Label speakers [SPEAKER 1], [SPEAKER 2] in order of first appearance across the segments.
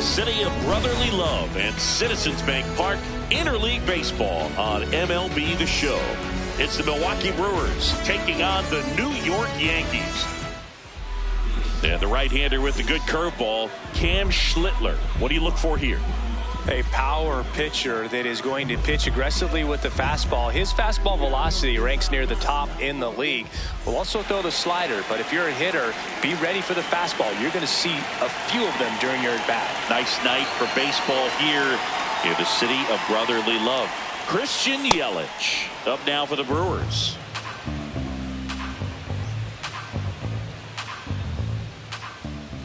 [SPEAKER 1] city of brotherly love and Citizens Bank Park, interleague baseball on MLB The Show. It's the Milwaukee Brewers taking on the New York Yankees. And the right-hander with the good curveball, Cam Schlittler. What do you look for here?
[SPEAKER 2] A power pitcher that is going to pitch aggressively with the fastball. His fastball velocity ranks near the top in the league. Will also throw the slider, but if you're a hitter, be ready for the fastball. You're going to see a few of them during your at-bat.
[SPEAKER 1] Nice night for baseball here in the city of brotherly love. Christian Yelich up now for the Brewers.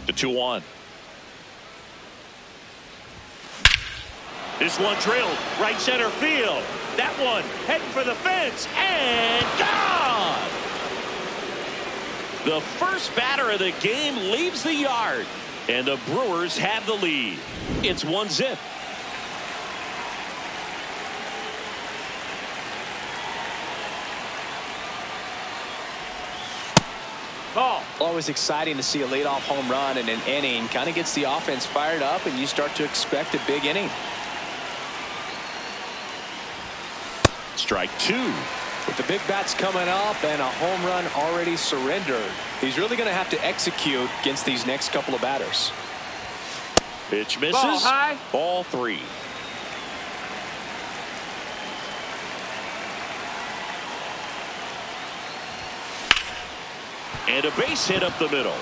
[SPEAKER 1] The 2-1. This one drilled right center field. That one heading for the fence and gone. The first batter of the game leaves the yard, and the Brewers have the lead. It's 1-0.
[SPEAKER 2] Ball. Always exciting to see a leadoff home run in an inning. Kind of gets the offense fired up, and you start to expect a big inning.
[SPEAKER 1] Strike two.
[SPEAKER 2] With the big bats coming up and a home run already surrendered, he's really going to have to execute against these next couple of batters.
[SPEAKER 1] Pitch misses.
[SPEAKER 2] Ball high.
[SPEAKER 1] Ball three. And a base hit up the middle.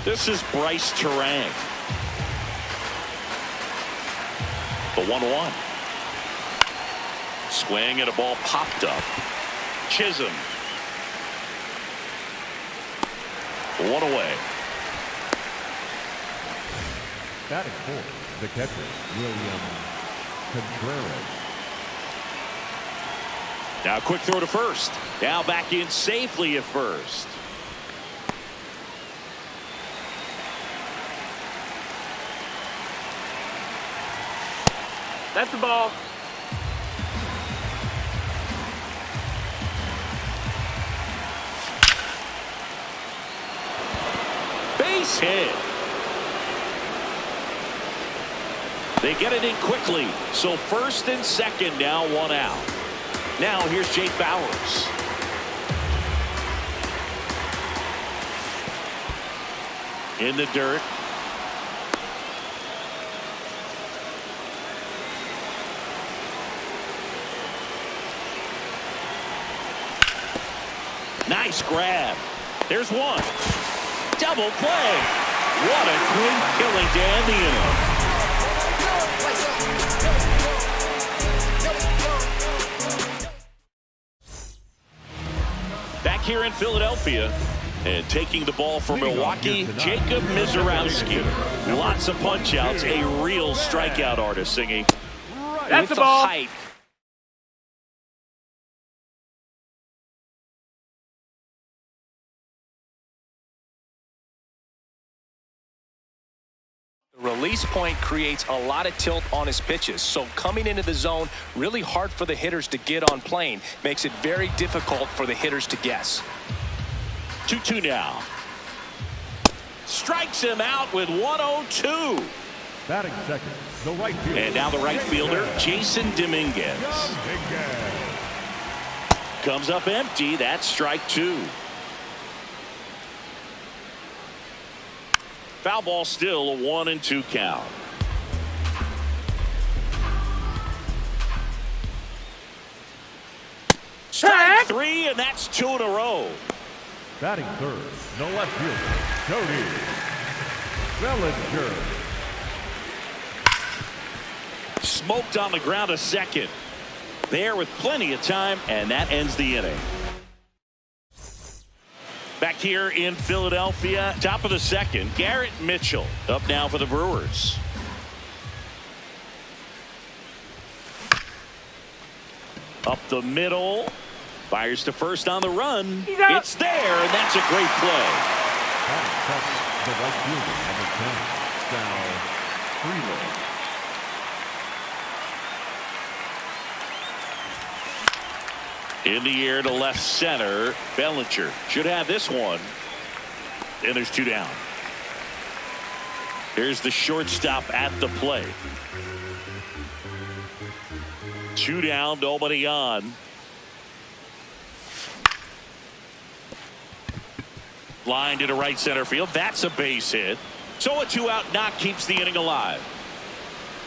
[SPEAKER 1] This is Bryce Terang. The 1-1. Swing and a ball popped up. Chisholm. One away.
[SPEAKER 3] Batting fourth, the catcher, William Contreras.
[SPEAKER 1] Now a quick throw to first. Now back in safely at first.
[SPEAKER 2] That's the ball.
[SPEAKER 1] Base hit. They get it in quickly. So first and second now, one out. Now here's Jake Bauers. In the dirt. Nice grab. There's one. Double play. What a quick killing to end the inning. Back here in Philadelphia, and taking the ball for Milwaukee, Jacob Misiorowski. Lots of punch outs. A real strikeout artist singing.
[SPEAKER 2] That's the ball.
[SPEAKER 1] Height.
[SPEAKER 2] The release point creates a lot of tilt on his pitches, so coming into the zone, really hard for the hitters to get on plane. Makes it very difficult for the hitters to guess.
[SPEAKER 1] 2-2 now. Strikes him out with 102.
[SPEAKER 3] Batting second, the right fielder.
[SPEAKER 1] And now the right fielder, Jason Dominguez. Comes up empty. That's strike two. Foul ball, still a 1-2 count. Strike three, and that's two in a row.
[SPEAKER 3] Batting third, the left fielder, Cody Bellinger.
[SPEAKER 1] Smoked on the ground a second. There with plenty of time, and that ends the inning. Back here in Philadelphia, top of the second, Garrett Mitchell up now for the Brewers. Up the middle. Fires to first on the run. It's there, and that's a great play.
[SPEAKER 3] The right fielder, number 10, Sal Freeland.
[SPEAKER 1] In the air to left center. Bellinger should have this one. And there's 2 down. Here's the shortstop at the plate. 2 down, nobody on. Line to the right center field. That's a base hit. So a 2-out knock keeps the inning alive.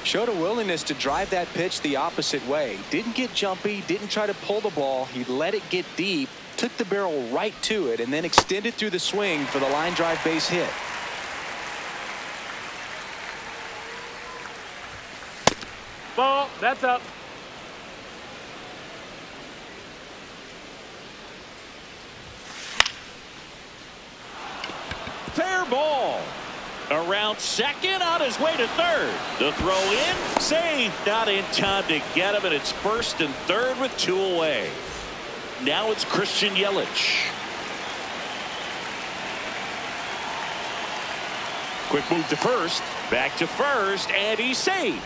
[SPEAKER 2] Showed a willingness to drive that pitch the opposite way. Didn't get jumpy, didn't try to pull the ball. He let it get deep, took the barrel right to it, and then extended through the swing for the line drive base hit.
[SPEAKER 4] Ball, that's up.
[SPEAKER 1] Fair ball. Around second, on his way to third. The throw in, safe. Not in time to get him, and it's first and third with 2 away. Now it's Christian Yelich. Quick move to first. Back to first, and he's safe.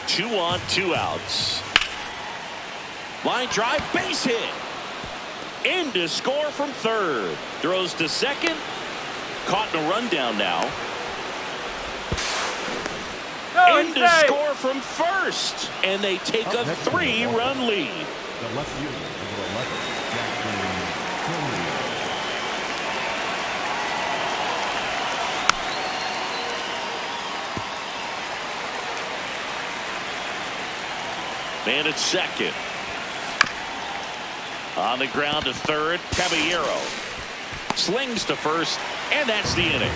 [SPEAKER 1] 2 on, 2 outs. Line drive, base hit. In to score from third. Throws to second. Caught in a rundown now. In to score from first. And they take a 3-run lead.
[SPEAKER 3] The left fielder, number 11, Jackson Chourio.
[SPEAKER 1] Man at second. On the ground to third, Caballero slings to first, and that's the inning.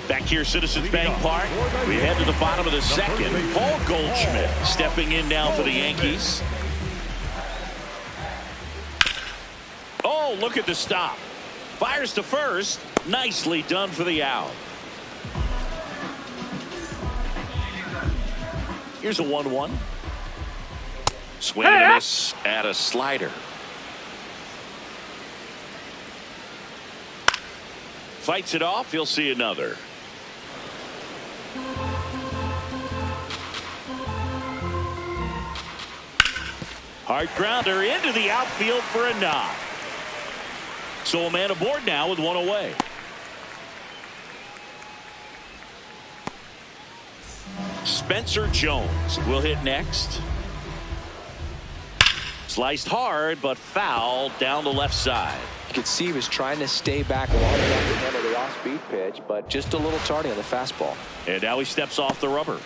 [SPEAKER 1] Back here, Citizens Bank Park. We head to the bottom of the second. Paul Goldschmidt stepping in now for the Yankees. Oh, look at the stop. Fires to first. Nicely done for the out. Here's a 1-1. Swing and a miss at a slider. Fights it off. He'll see another. Hard grounder into the outfield for a knock. So a man aboard now with 1 away. Spencer Jones will hit next. Sliced hard, but foul down the left side.
[SPEAKER 2] You could see he was trying to stay back long enough to handle the off-speed pitch, but just a little tardy on the fastball.
[SPEAKER 1] And now he steps off the rubber.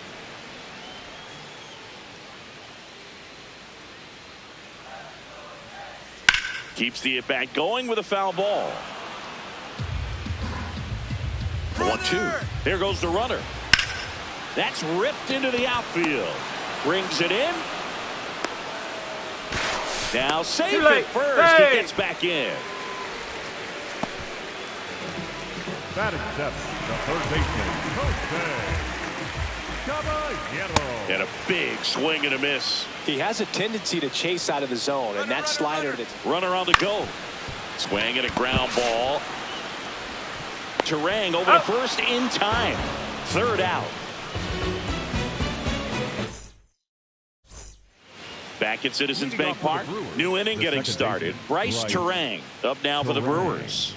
[SPEAKER 1] Keeps the at-bat going with a foul ball. 1-2. There goes the runner. That's ripped into the outfield. Brings it in. Now safe at first. He gets back in.
[SPEAKER 3] Batting 7, the third baseman, Jose Caballero.
[SPEAKER 1] And a big swing and a miss.
[SPEAKER 2] He has a tendency to chase out of the zone, and that slider that's
[SPEAKER 1] runner on the go. Swing and a ground ball. Turang over to first in time. Third out. Back at Citizens Bank Park. New inning getting started. Bryce Turang up now for the Brewers.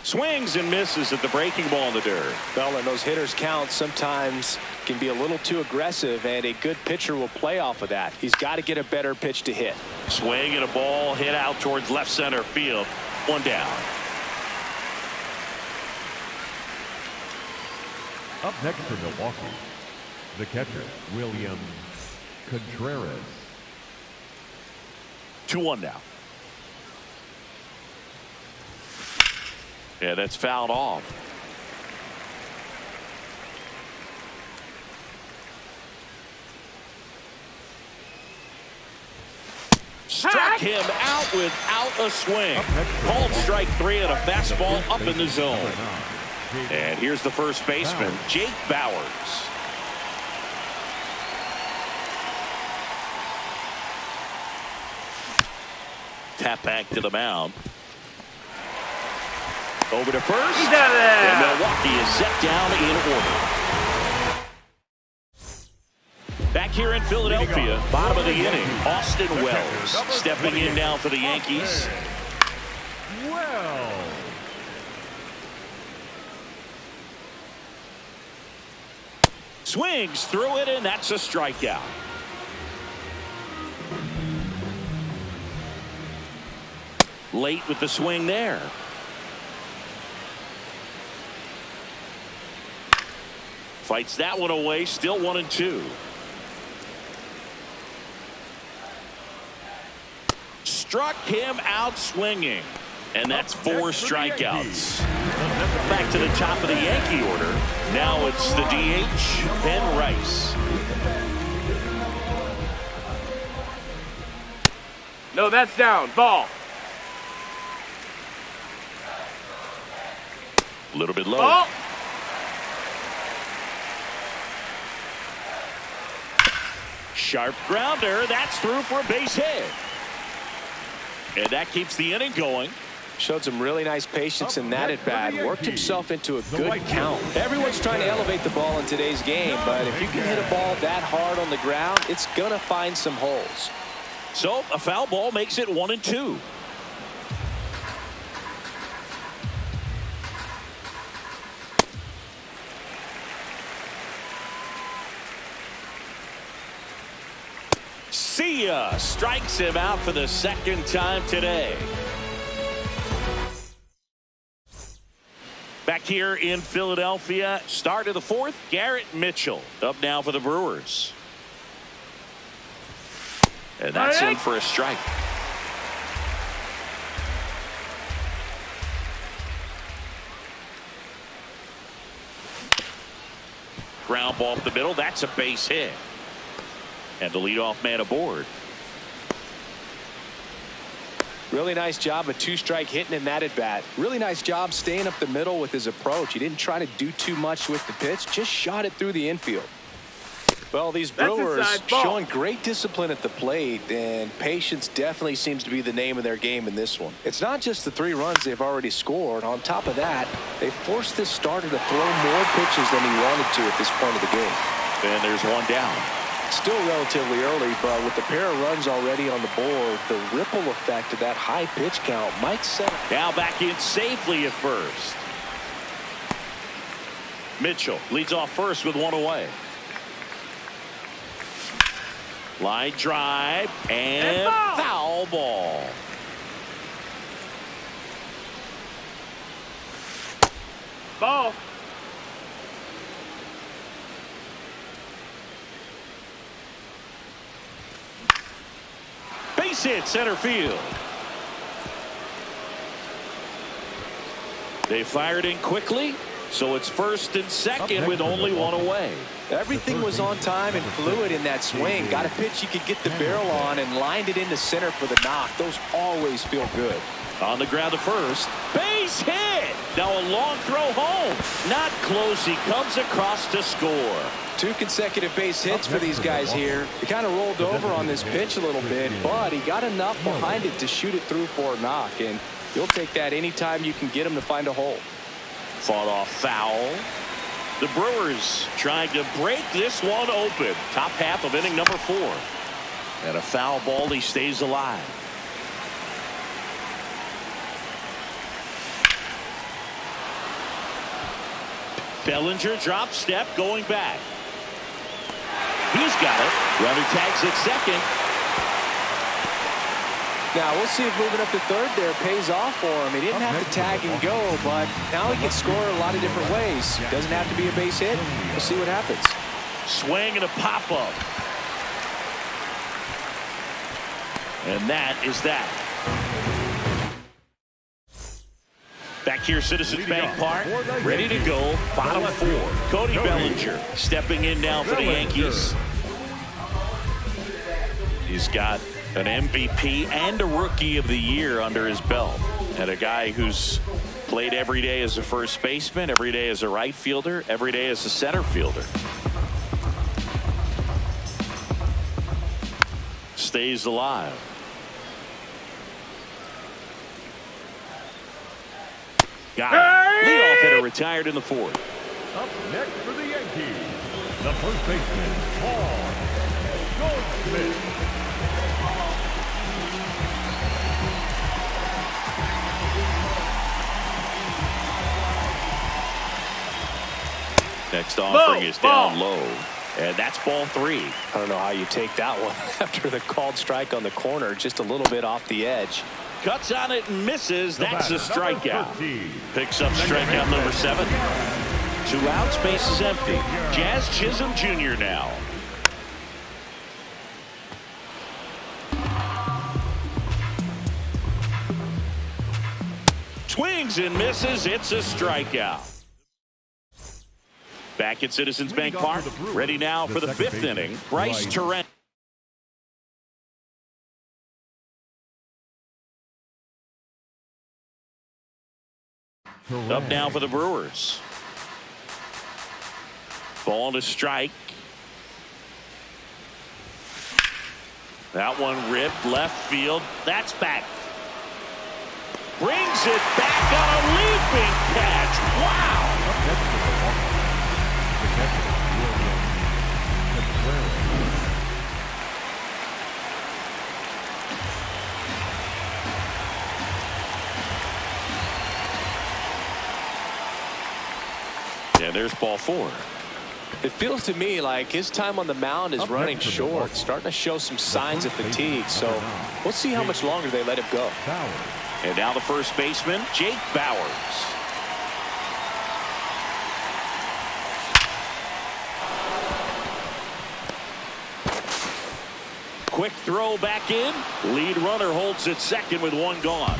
[SPEAKER 1] Swings and misses at the breaking ball in the dirt.
[SPEAKER 2] well, and those hitters count sometimes can be a little too aggressive, and a good pitcher will play off of that. He's got to get a better pitch to hit.
[SPEAKER 1] Swing and a ball hit out towards left center field. 1 down.
[SPEAKER 3] Up next for Milwaukee, the catcher, William Contreras.
[SPEAKER 1] 2-1 now. Yeah, that's fouled off. Struck him out without a swing. Called strike 3 and a fastball up in the zone. And here's the first baseman, Jake Bauers. Tap back to the mound. Over to first.
[SPEAKER 4] He's out of there.
[SPEAKER 1] And Milwaukee is set down in order. Back here in Philadelphia, bottom of the inning, Austin Wells stepping in now for the Yankees. Swings through it, and that's a strikeout. Late with the swing there. Fights that one away, still 1-2. Struck him out swinging. And that's 4 strikeouts. Back to the top of the Yankee order. Now it's the DH, Ben Rice.
[SPEAKER 4] No, that's down. Ball.
[SPEAKER 1] A little bit low.
[SPEAKER 4] Ball.
[SPEAKER 1] Sharp grounder. That's through for a base hit. And that keeps the inning going.
[SPEAKER 2] Showed some really nice patience in that at bat. Worked himself into a good count. Everyone's trying to elevate the ball in today's game, but if you can hit a ball that hard on the ground, it's going to find some holes.
[SPEAKER 1] So a foul ball makes it 1-2. See ya. Strikes him out for the second time today. Back here in Philadelphia, start of the 4th, Garrett Mitchell up now for the Brewers. And that's in for a strike. Ground ball up the middle, that's a base hit. And the leadoff man aboard.
[SPEAKER 2] Really nice job of 2-strike hitting in that at bat. Really nice job staying up the middle with his approach. He didn't try to do too much with the pitch, just shot it through the infield. Well, these Brewers showing great discipline at the plate, and patience definitely seems to be the name of their game in this one. It's not just the 3 runs they've already scored. On top of that, they forced this starter to throw more pitches than he wanted to at this point of the game.
[SPEAKER 1] And there's one down.
[SPEAKER 2] Still relatively early, but with the pair of runs already on the board, the ripple effect of that high pitch count might set up.
[SPEAKER 1] Now back in safely at first. Mitchell leads off first with 1 away. Line drive and foul ball.
[SPEAKER 4] Ball.
[SPEAKER 1] Base hit center field. They fired in quickly, so it's first and second with only 1 away.
[SPEAKER 2] Everything was on time and fluid in that swing. Got a pitch you could get the barrel on and lined it into center for the knock. Those always feel good.
[SPEAKER 1] On the ground to first. Base hit. Now a long throw home. Not close. He comes across to score.
[SPEAKER 2] 2 consecutive base hits for these guys here. He kind of rolled over on this pitch a little bit, but he got enough behind it to shoot it through for a knock, and you'll take that anytime you can get him to find a hole.
[SPEAKER 1] Fought off foul. The Brewers trying to break this one open. Top half of inning number 4. And a foul ball. He stays alive. Bellinger drop step going back. He's got it. Runner tags at second.
[SPEAKER 2] Now we'll see if moving up to third there pays off for him. He didn't have to tag and go, but now he can score a lot of different ways. Doesn't have to be a base hit. We'll see what happens.
[SPEAKER 1] Swing and a pop-up. And that is that. Back here, Citizens Bank Park, ready to go, bottom 4. Cody Bellinger stepping in now for the Yankees. He's got an MVP and a Rookie of the Year under his belt. And a guy who's played every day as a first baseman, every day as a right fielder, every day as a center fielder. Stays alive. Got it. Leadoff hitter retired in the fourth.
[SPEAKER 3] Up next for the Yankees, the first baseman, Paul Goldschmidt.
[SPEAKER 1] Next offering is down low. And that's ball 3.
[SPEAKER 2] I don't know how you take that one after the called strike on the corner, just a little bit off the edge.
[SPEAKER 1] Cuts on it and misses. That's a strikeout. Picks up strikeout number 7. 2 outs, base is empty. Jazz Chisholm Jr. now. Swings and misses. It's a strikeout. Back at Citizens Bank Park, ready now for the 5th inning, Bryce Terrence. Up now for the Brewers. Ball to strike. That one ripped left field. That's back. Brings it back on a leaping catch. Wow. And there's ball 4.
[SPEAKER 2] It feels to me like his time on the mound is running short, starting to show some signs of fatigue. So we'll see how much longer they let him go.
[SPEAKER 1] And now the first baseman, Jake Bauers. Quick throw back in. Lead runner holds at second with 1 gone.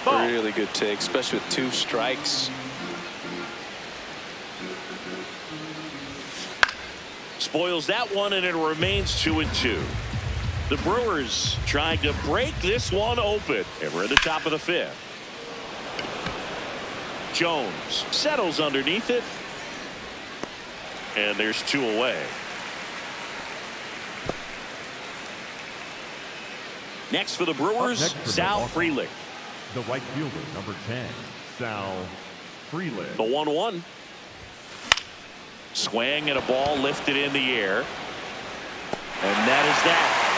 [SPEAKER 2] Really good take, especially with 2 strikes.
[SPEAKER 1] Spoils that one, and it remains 2-2. The Brewers trying to break this one open. And we're at the top of the 5th. Jones settles underneath it. And there's 2 away. Next for the Brewers, Sal Frelick.
[SPEAKER 3] The right fielder, number 10, Sal Frelick.
[SPEAKER 1] The 1-1. Swing and a ball lifted in the air. And that is that.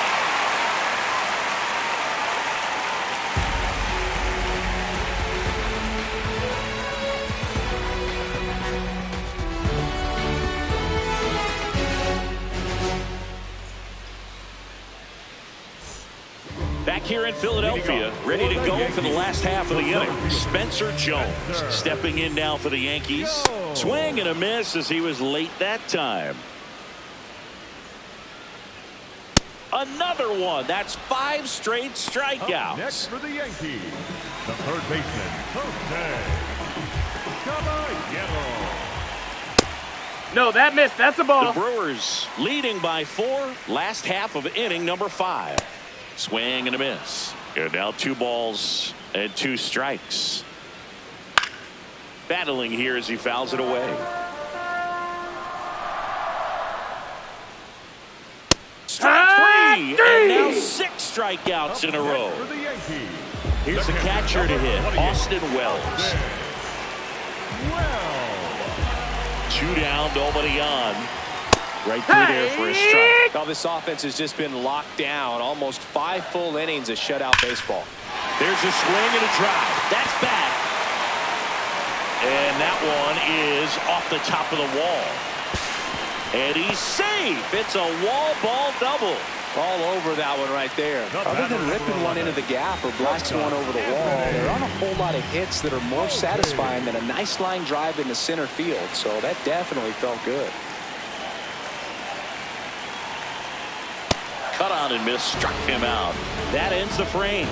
[SPEAKER 1] Back here in Philadelphia, ready to go for the last half of the inning. Spencer Jones stepping in now for the Yankees. Swing and a miss as he was late that time. Another one. That's 5 straight strikeouts.
[SPEAKER 3] Next for the Yankees, the third baseman, Jose Caballero.
[SPEAKER 4] No, that missed. That's a ball.
[SPEAKER 1] The Brewers leading by 4. Last half of inning number 5. Swing and a miss. And now 2 balls and 2 strikes. Battling here as he fouls it away. Strike 3. And now 6 strikeouts in a row. Here's the catcher to hit, Austin Wells. 2 down, nobody on. Right through there for a strike.
[SPEAKER 2] Now this offense has just been locked down. Almost 5 full innings of shutout baseball.
[SPEAKER 1] There's a swing and a drive. That's back. And that one is off the top of the wall. And he's safe. It's a wall ball double.
[SPEAKER 2] All over that one right there. Other than ripping one into the gap or blasting one over the wall, there aren't a whole lot of hits that are more satisfying than a nice line drive into center field. So that definitely felt good.
[SPEAKER 1] Cut on and miss, struck him out. That ends the frame.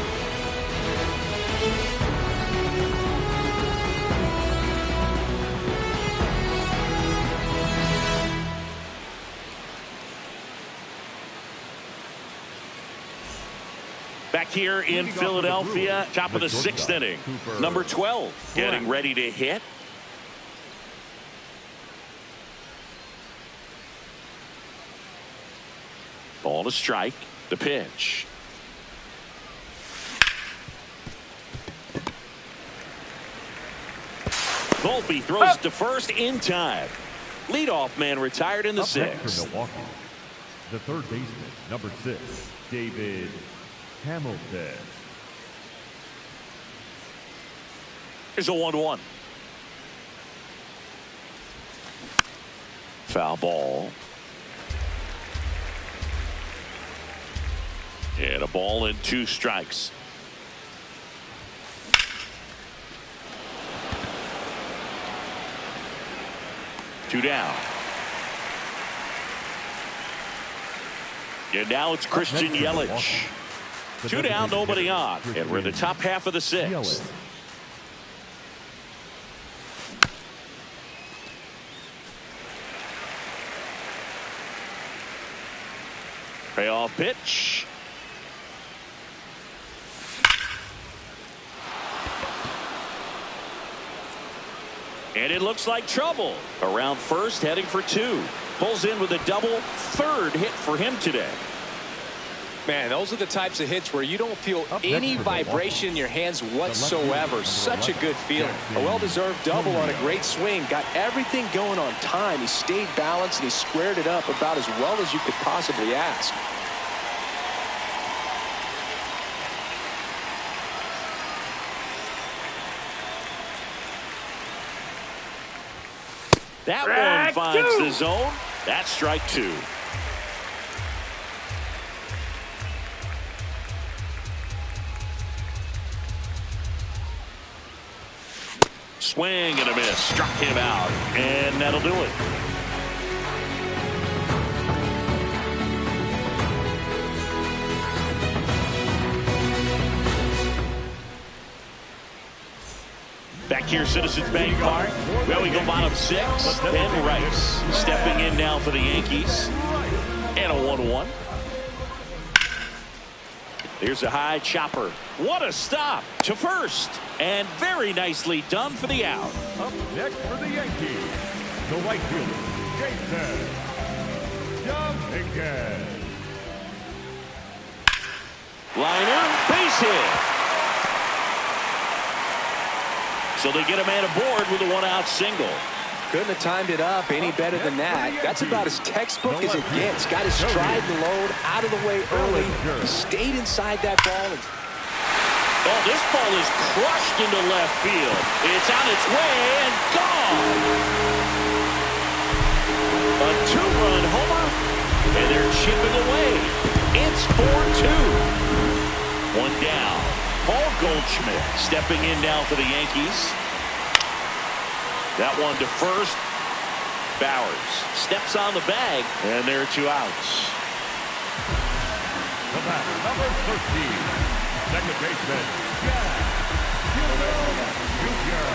[SPEAKER 1] Back here in Philadelphia, top of the 6th inning. Number 12 getting ready to hit. Ball to strike. The pitch. Volpe throws it to first in time. Leadoff man retired in the sixth.
[SPEAKER 3] For Milwaukee, the third baseman, number 6, David Hamilton.
[SPEAKER 1] Here's a 1-1. Foul ball. And a ball and 2 strikes. Two down. And now it's Christian Yelich. 2 down, nobody on. And we're in the top half of the 6th. Payoff pitch. And it looks like trouble. Around first, heading for 2. Pulls in with a double. 3rd hit for him today.
[SPEAKER 2] Man, those are the types of hits where you don't feel any vibration in your hands whatsoever. Such a good feeling. A well-deserved double on a great swing. Got everything going on time. He stayed balanced and he squared it up about as well as you could possibly ask.
[SPEAKER 1] That one finds the zone. That's strike 2. Swing and a miss. Struck him out. And that'll do it. Back here, Citizens Bank Park. Well, we go bottom 6. Ben Rice stepping in now for the Yankees. And a 1-1. Here's a high chopper. What a stop to first. And very nicely done for the out.
[SPEAKER 3] Up next for the Yankees, the right fielder, Jason Dominguez.
[SPEAKER 1] Liner, base hit. So they get a man aboard with a 1-out single.
[SPEAKER 2] Couldn't have timed it up any better than that. That's about as textbook as it gets. Got his stride and load out of the way early. Stayed inside that ball.
[SPEAKER 1] Oh, this ball is crushed into left field. It's on its way and gone. A 2-run homer, and they're chipping away. It's 4-2. 1 down. Paul Goldschmidt stepping in now for the Yankees. That one to first. Bowers steps on the bag, and there are 2 outs.
[SPEAKER 3] The batter, number 13, second baseman, Jack Jr.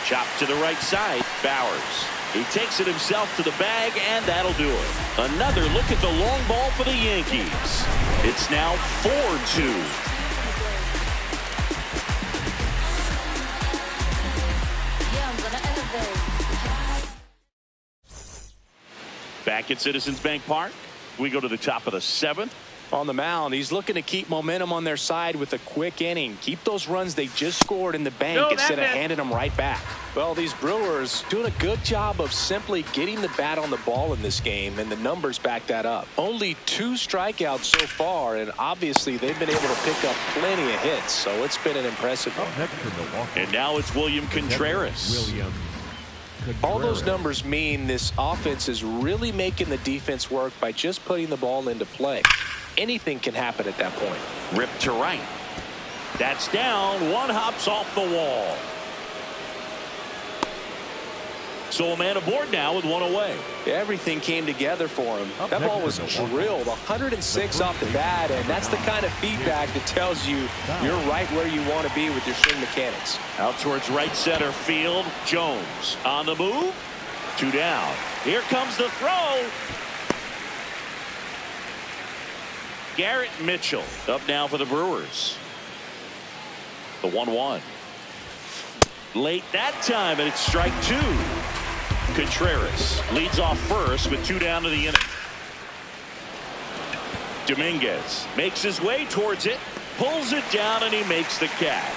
[SPEAKER 1] Chop to the right side. Bowers. He takes it himself to the bag, and that'll do it. Another look at the long ball for the Yankees. It's now 4-2. Back at Citizens Bank Park, we go to the top of the 7th.
[SPEAKER 2] On the mound, he's looking to keep momentum on their side with a quick inning. Keep those runs they just scored in the bank instead of handing them right back. Well, these Brewers doing a good job of simply getting the bat on the ball in this game, and the numbers back that up. Only 2 strikeouts so far, and obviously they've been able to pick up plenty of hits, so it's been an impressive one.
[SPEAKER 3] Next for Milwaukee.
[SPEAKER 1] And now it's William Contreras.
[SPEAKER 2] All those numbers mean this offense is really making the defense work by just putting the ball into play. Anything can happen at that point.
[SPEAKER 1] Ripped to right. That's down. 1 hops off the wall. So a man aboard now with 1 away.
[SPEAKER 2] Everything came together for him. That ball was drilled 106 off the bat, and that's the kind of feedback that tells you you're right where you want to be with your swing mechanics.
[SPEAKER 1] Out towards right center field. Jones on the move. 2 down. Here comes the throw. Garrett Mitchell up now for the Brewers. The 1-1. Late that time, and it's strike 2. Contreras leads off first with 2 down to the inning. Dominguez makes his way towards it, pulls it down, and he makes the catch.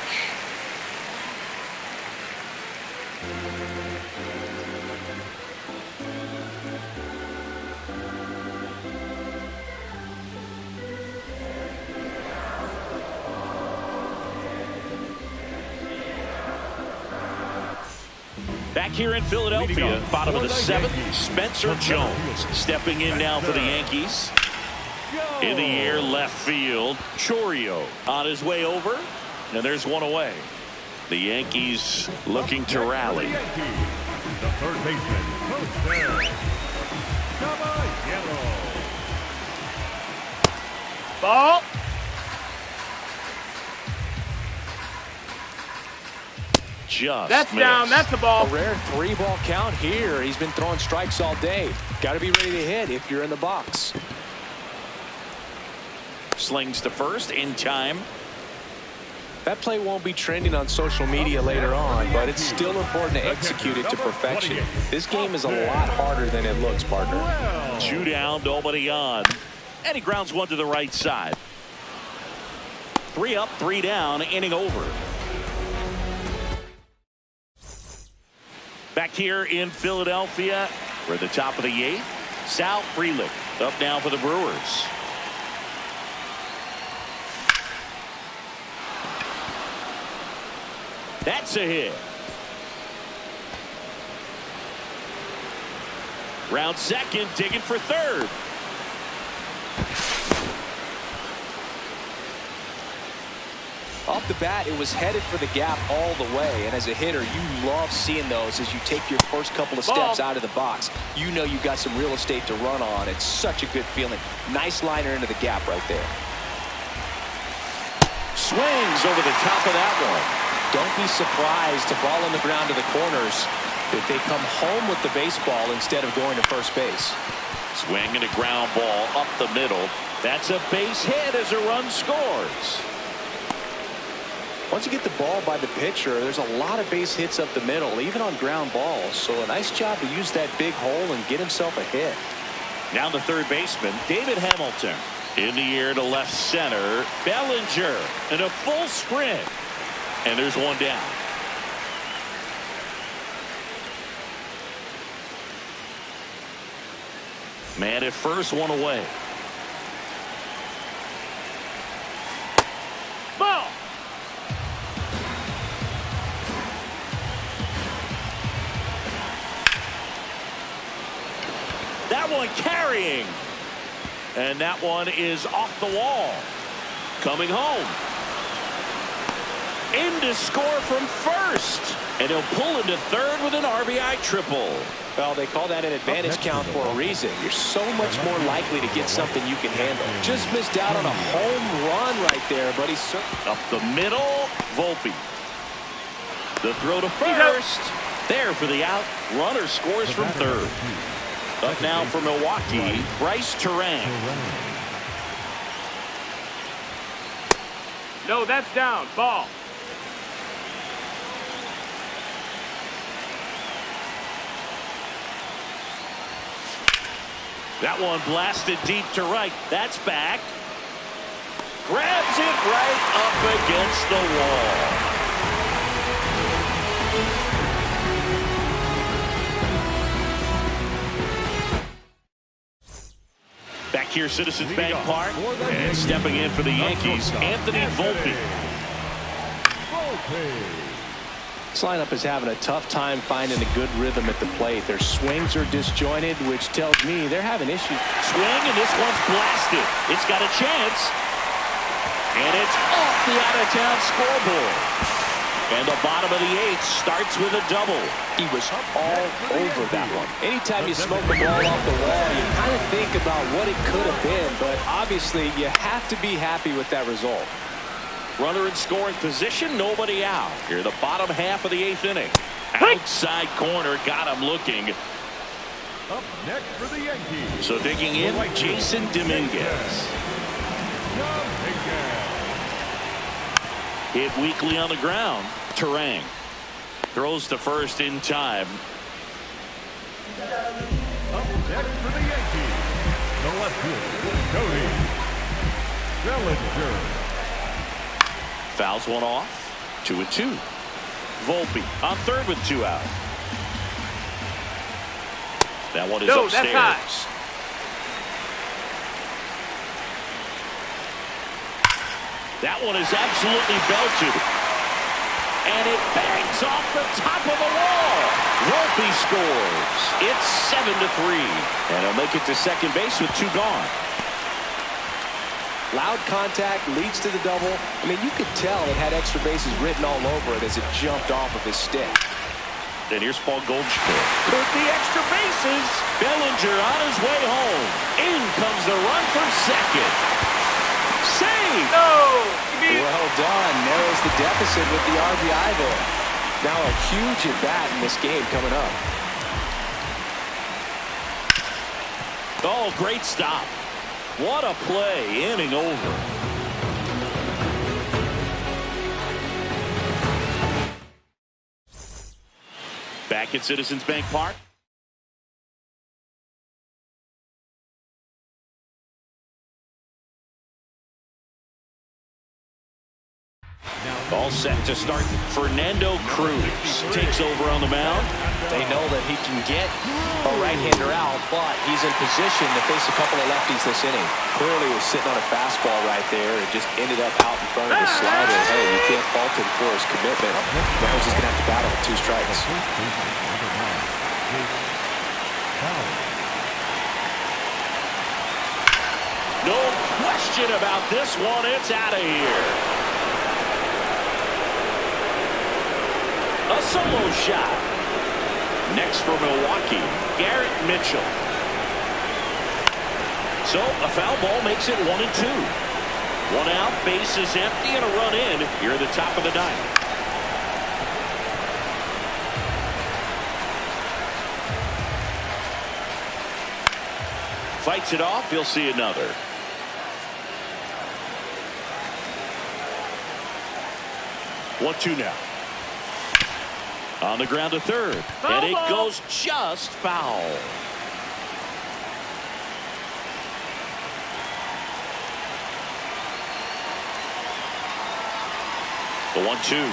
[SPEAKER 1] Back here in Philadelphia, bottom of the 7th, Spencer Jones stepping in now for the Yankees. In the air, left field, Chourio on his way over, and there's one away. The Yankees looking to rally.
[SPEAKER 3] The third baseman, Jose Caballero.
[SPEAKER 4] Ball.
[SPEAKER 1] Just
[SPEAKER 4] That's
[SPEAKER 1] missed.
[SPEAKER 4] down. That's the ball.
[SPEAKER 2] A rare 3-ball count here. He's been throwing strikes all day. Got to be ready to hit if you're in the box.
[SPEAKER 1] Slings to first in time.
[SPEAKER 2] That play won't be trending on social media later on, but it's still important to execute it to perfection. This game is a lot harder than it looks, partner.
[SPEAKER 1] 2 down, nobody on. And he grounds one to the right side. 3 up, 3 down, inning over. Back here in Philadelphia, we're at the top of the 8th. Sal Frelick up now for the Brewers. That's a hit. Round second, digging for third.
[SPEAKER 2] Off the bat, it was headed for the gap all the way, and as a hitter, you love seeing those as you take your first couple of steps out of the box. You know you've got some real estate to run on. It's such a good feeling. Nice liner into the gap right there.
[SPEAKER 1] Swings over the top of that one.
[SPEAKER 2] Don't be surprised to ball on the ground to the corners if they come home with the baseball instead of going to first base.
[SPEAKER 1] Swing and a ground ball up the middle. That's a base hit as a run scores.
[SPEAKER 2] Once you get the ball by the pitcher, there's a lot of base hits up the middle, even on ground balls. So a nice job to use that big hole and get himself a hit.
[SPEAKER 1] Now the third baseman, David Hamilton. In the air to left center, Bellinger and a full sprint. And there's one down. Man at first, one away.
[SPEAKER 4] Ball.
[SPEAKER 1] That one carrying. And that one is off the wall. Coming home. In to score from first. And he'll pull into third with an RBI triple.
[SPEAKER 2] Well, they call that an advantage count for a reason. You're so much more likely to get something you can handle. Just missed out on a home run right there, but he's
[SPEAKER 1] up the middle. Volpe. The throw to first. There for the out. Runner scores from third. Up now for Milwaukee, Bryce Turang.
[SPEAKER 4] No, that's down. Ball.
[SPEAKER 1] That one blasted deep to right. That's back. Grabs it right up against the wall. Back here, Citizens Bank Park, and stepping in for the Yankees, Anthony Volpe.
[SPEAKER 2] This lineup is having a tough time finding a good rhythm at the plate. Their swings are disjointed, which tells me they're having issues.
[SPEAKER 1] Swing, and this one's blasted. It's got a chance. And it's off the out-of-town scoreboard. And the bottom of the 8th starts with a double.
[SPEAKER 2] He was all over that one. Anytime you smoke the ball off the wall, you kind of think about what it could have been, but obviously you have to be happy with that result.
[SPEAKER 1] Runner in scoring position, nobody out. Here, the bottom half of the 8th inning. Outside corner, got him looking.
[SPEAKER 3] Up next for the Yankees.
[SPEAKER 1] So digging in, Jason Dominguez. Hit weakly on the ground. Turang throws to first in time.
[SPEAKER 3] Up next for the Yankees, the left fielder, Cody Bellinger.
[SPEAKER 1] Fouls one off. 2-2. Volpe on third with 2 out. That one is upstairs.
[SPEAKER 4] That's high.
[SPEAKER 1] That one is absolutely belted. And it bangs off the top of the wall. Volpe scores. It's 7-3. And he'll make it to second base with 2 gone.
[SPEAKER 2] Loud contact leads to the double. I mean, you could tell it had extra bases written all over it as it jumped off of his stick.
[SPEAKER 1] And here's Paul Goldschmidt with the extra bases. Bellinger on his way home. In comes the run for second. Save!
[SPEAKER 4] No!
[SPEAKER 2] Well done. Narrows the deficit with the RBI there. Now a huge at-bat in this game coming up.
[SPEAKER 1] Oh, great stop. What a play. Inning over. Back at Citizens Bank Park. All set to start. Fernando Cruz takes over on the mound.
[SPEAKER 2] They know that he can get a right-hander out, but he's in position to face a couple of lefties this inning. Clearly was sitting on a fastball right there and just ended up out in front of the slider. Hey, you can't fault him for his commitment. Now he's just going to have to battle with 2 strikes.
[SPEAKER 1] No question about this one. It's out of here. A solo shot. Next for Milwaukee, Garrett Mitchell. So a foul ball makes it 1-2. 1 out, base is empty, and a run in here at the top of the 9th. Fights it off. He'll see another. One-two now. On the ground to third. And it goes just foul. The 1-2.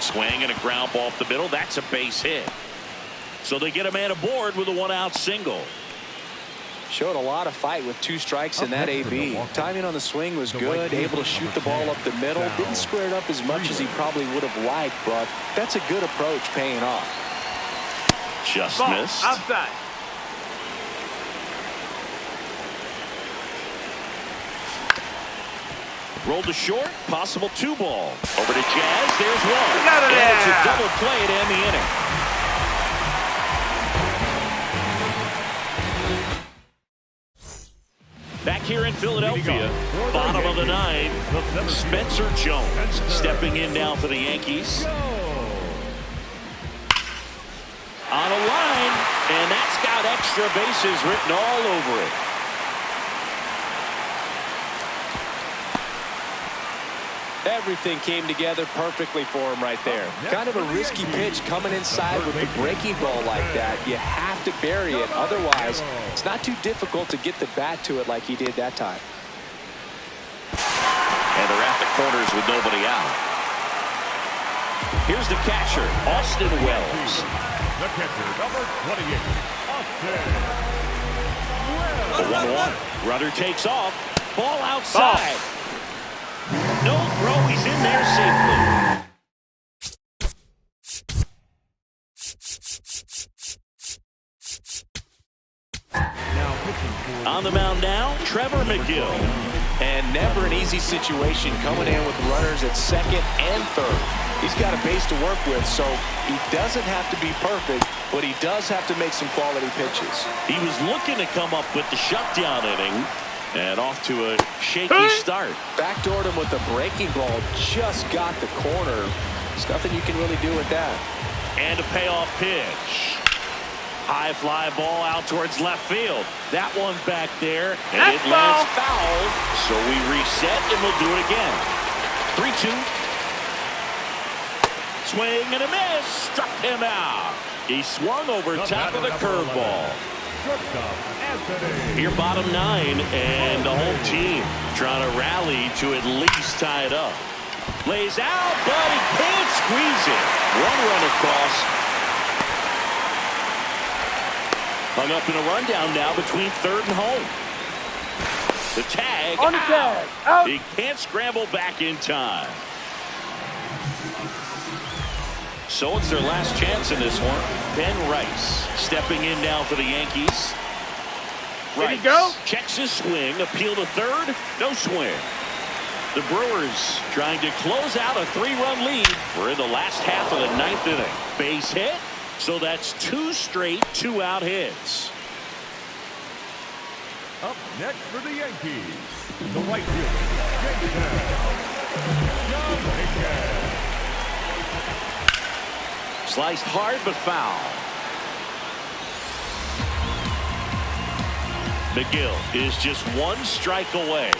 [SPEAKER 1] Swing and a ground ball up the middle. That's a base hit. So they get a man aboard with a 1-out single.
[SPEAKER 2] Showed a lot of fight with 2 strikes in that AB. Timing on the swing was good. Able to shoot the ball up the middle. Didn't square it up as much as he probably would have liked, but that's a good approach paying off.
[SPEAKER 1] Just
[SPEAKER 4] Ball
[SPEAKER 1] missed.
[SPEAKER 4] outside.
[SPEAKER 1] Rolled to short. Possible 2-ball. Over to Jazz. There's one.
[SPEAKER 4] Got it.
[SPEAKER 1] And it's a double play to end the inning. Back here in Philadelphia, bottom of the 9th, Spencer Jones stepping in now for the Yankees. On a line, and that's got extra bases written all over it.
[SPEAKER 2] Everything came together perfectly for him right there. Kind of a risky pitch coming inside with the breaking ball like that. You have to bury it. Otherwise, it's not too difficult to get the bat to it like he did that time.
[SPEAKER 1] And they're at the corners with nobody out. Here's the catcher, Austin Wells.
[SPEAKER 3] The catcher, number 28, Austin
[SPEAKER 1] The 1-1. Runner takes off. Ball outside. No throw. He's in there safely. On the mound now, Trevor McGill.
[SPEAKER 2] And never an easy situation coming in with runners at second and third. He's got a base to work with, so he doesn't have to be perfect, but he does have to make some quality pitches.
[SPEAKER 1] He was looking to come up with the shutdown inning, and off to a shaky start.
[SPEAKER 2] Backdoored him with a breaking ball, just got the corner. There's nothing you can really do with that.
[SPEAKER 1] And a payoff pitch. High fly ball out towards left field. That one back there, and it lands foul. So we reset, and we'll do it again. 3-2. Swing and a miss. Struck him out. He swung over top of the curveball.
[SPEAKER 3] Shortstop, Anthony.
[SPEAKER 1] Your bottom 9, and the home team trying to rally to at least tie it up. Lays out, but he can't squeeze it. 1 run across. Hung up in a rundown now between third and home. The tag.
[SPEAKER 4] On the tag. Out.
[SPEAKER 1] He can't scramble back in time. So it's their last chance in this one. Ben Rice stepping in now for the Yankees.
[SPEAKER 4] Did he go?
[SPEAKER 1] Checks his swing. Appeal to third. No swing. The Brewers trying to close out a 3-run lead. We're in the last half of the 9th inning. Base hit. So that's 2 straight 2-out hits.
[SPEAKER 3] Up next for the Yankees, the right fielder, John Higgins.
[SPEAKER 1] Sliced hard but foul. McGill is just 1 strike away.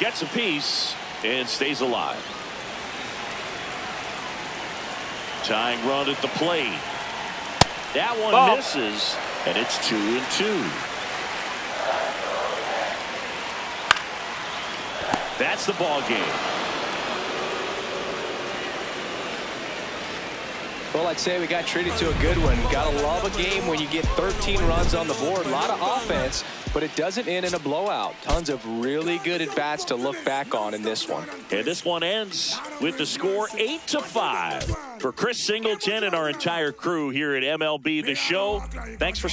[SPEAKER 1] Gets a piece and stays alive. Tying run at the plate. That one
[SPEAKER 4] Ball.
[SPEAKER 1] misses, and it's 2-2. That's the ball game.
[SPEAKER 2] Well, I'd say we got treated to a good one. Gotta love a game when you get 13 runs on the board. A lot of offense, but it doesn't end in a blowout. Tons of really good at-bats to look back on in this one.
[SPEAKER 1] And this one ends with the score 8-5. For Chris Singleton and our entire crew here at MLB The Show, thanks for